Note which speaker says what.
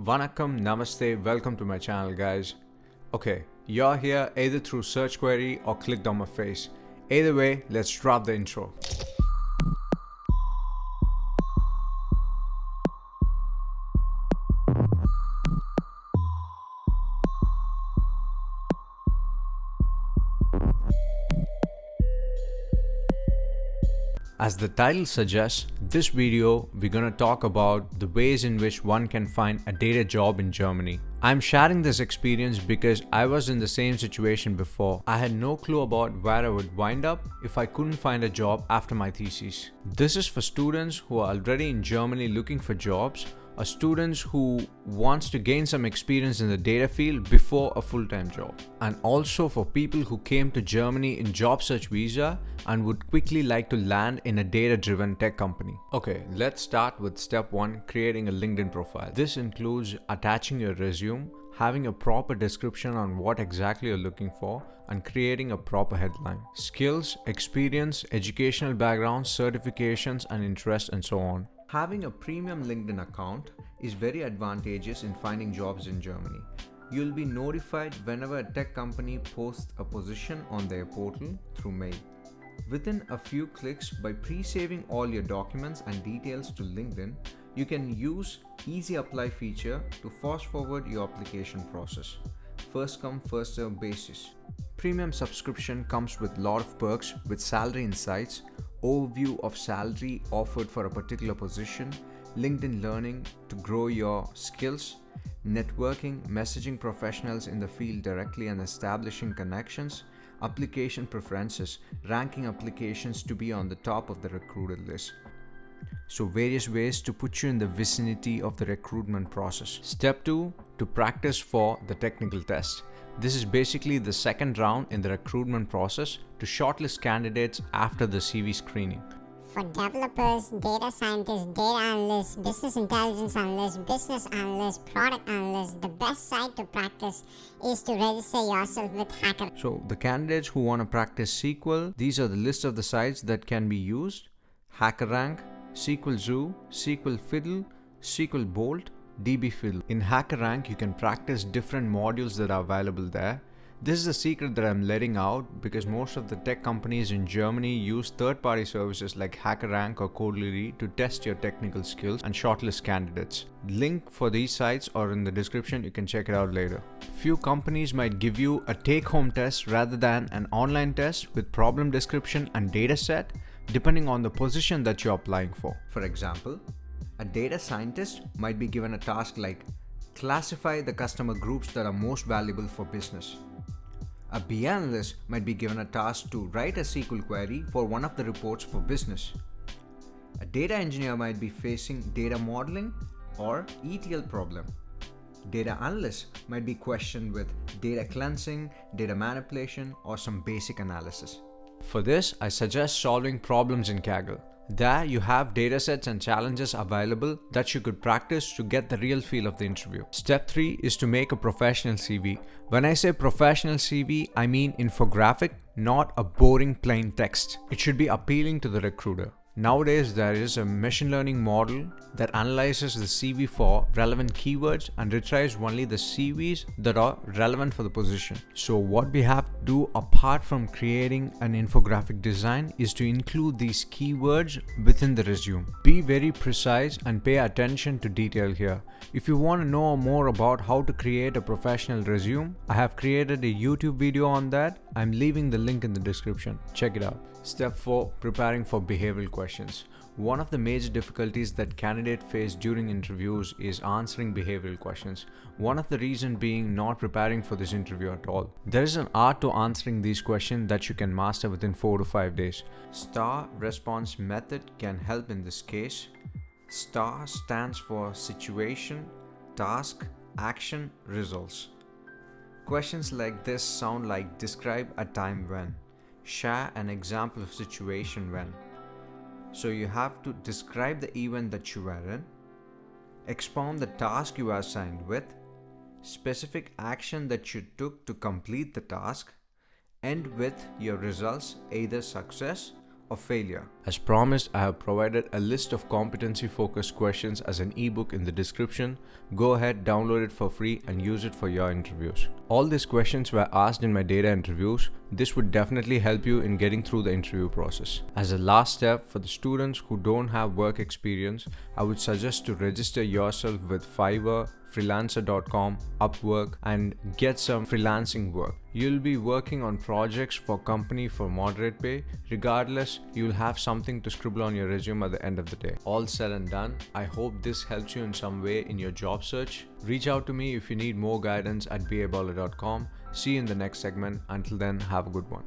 Speaker 1: Vanakkam, Namaste, welcome to my channel guys. Okay, you're here either through search query or clicked on my face. Either way, let's drop the intro. As the title suggests, this video we're gonna talk about the ways in which one can find a data job in Germany. I'm sharing this experience because I was in the same situation before. I had no clue about where I would wind up if I couldn't find a job after my thesis. This is for students who are already in Germany looking for jobs, or students who wants to gain some experience in the data field before a full-time job, and also for people who came to Germany in job search visa and would quickly like to land in a data-driven tech company. Okay, let's start with step 1, creating a LinkedIn profile. This includes attaching your resume, having a proper description on what exactly you're looking for, and creating a proper headline. Skills, experience, educational background, certifications and interests, and so on. Having a premium LinkedIn account is very advantageous in finding jobs in Germany. You'll be notified whenever a tech company posts a position on their portal through mail. Within a few clicks, by pre-saving all your documents and details to LinkedIn, you can use Easy Apply feature to fast forward your application process. First come, first serve basis. Premium subscription comes with lot of perks with salary insights, overview of salary offered for a particular position, LinkedIn learning to grow your skills, networking, messaging professionals in the field directly and establishing connections, application preferences, ranking applications to be on the top of the recruited list. So various ways to put you in the vicinity of the recruitment process. Step 2, to practice for the technical test. This is basically the second round in the recruitment process to shortlist candidates after the CV screening.
Speaker 2: For developers, data scientists, data analysts, business intelligence analysts, business analysts, product analysts, the best site to practice is to register yourself with HackerRank.
Speaker 1: So the candidates who want to practice SQL, these are the list of the sites that can be used: HackerRank, SQL Zoo, SQL Fiddle, SQL Bolt, DBfiddle. In HackerRank, you can practice different modules that are available there. This is a secret that I'm letting out because most of the tech companies in Germany use third-party services like HackerRank or Codely to test your technical skills and shortlist candidates. Link for these sites are in the description, you can check it out later. Few companies might give you a take-home test rather than an online test with problem description and data set, depending on the position that you're applying for. For example, a data scientist might be given a task like classify the customer groups that are most valuable for business. A BI analyst might be given a task to write a SQL query for one of the reports for business. A data engineer might be facing data modeling or ETL problem. Data analysts might be questioned with data cleansing, data manipulation, or some basic analysis. For this, I suggest solving problems in Kaggle. There you have datasets and challenges available that you could practice to get the real feel of the interview. Step 3 is to make a professional CV. When I say professional CV, I mean infographic, not a boring plain text. It should be appealing to the recruiter. Nowadays, there is a machine learning model that analyzes the CV for relevant keywords and retrieves only the CVs that are relevant for the position. So what we have to do apart from creating an infographic design is to include these keywords within the resume. Be very precise and pay attention to detail here. If you want to know more about how to create a professional resume, I have created a YouTube video on that. I'm leaving the link in the description. Check it out. Step 4, preparing for behavioral questions. One of the major difficulties that candidates face during interviews is answering behavioral questions. One of the reasons being not preparing for this interview at all. There is an art to answering these questions that you can master within 4 to 5 days. STAR response method can help in this case. STAR stands for situation, task, action, results. Questions like this sound like describe a time when, share an example of situation when. So you have to describe the event that you were in, expound the task you were assigned with, specific action that you took to complete the task, end with your results, either success or failure. As promised, I have provided a list of competency-focused questions as an ebook in the description. Go ahead, download it for free and use it for your interviews. All these questions were asked in my data interviews. This would definitely help you in getting through the interview process. As a last step, for the students who don't have work experience, I would suggest to register yourself with Fiverr, freelancer.com, Upwork, and get some freelancing work. You'll be working on projects for company for moderate pay. Regardless, you'll have something to scribble on your resume at the end of the day. All said and done, I hope this helps you in some way in your job search. Reach out to me if you need more guidance at baballer.com. See you in the next segment. Until then, have a good one.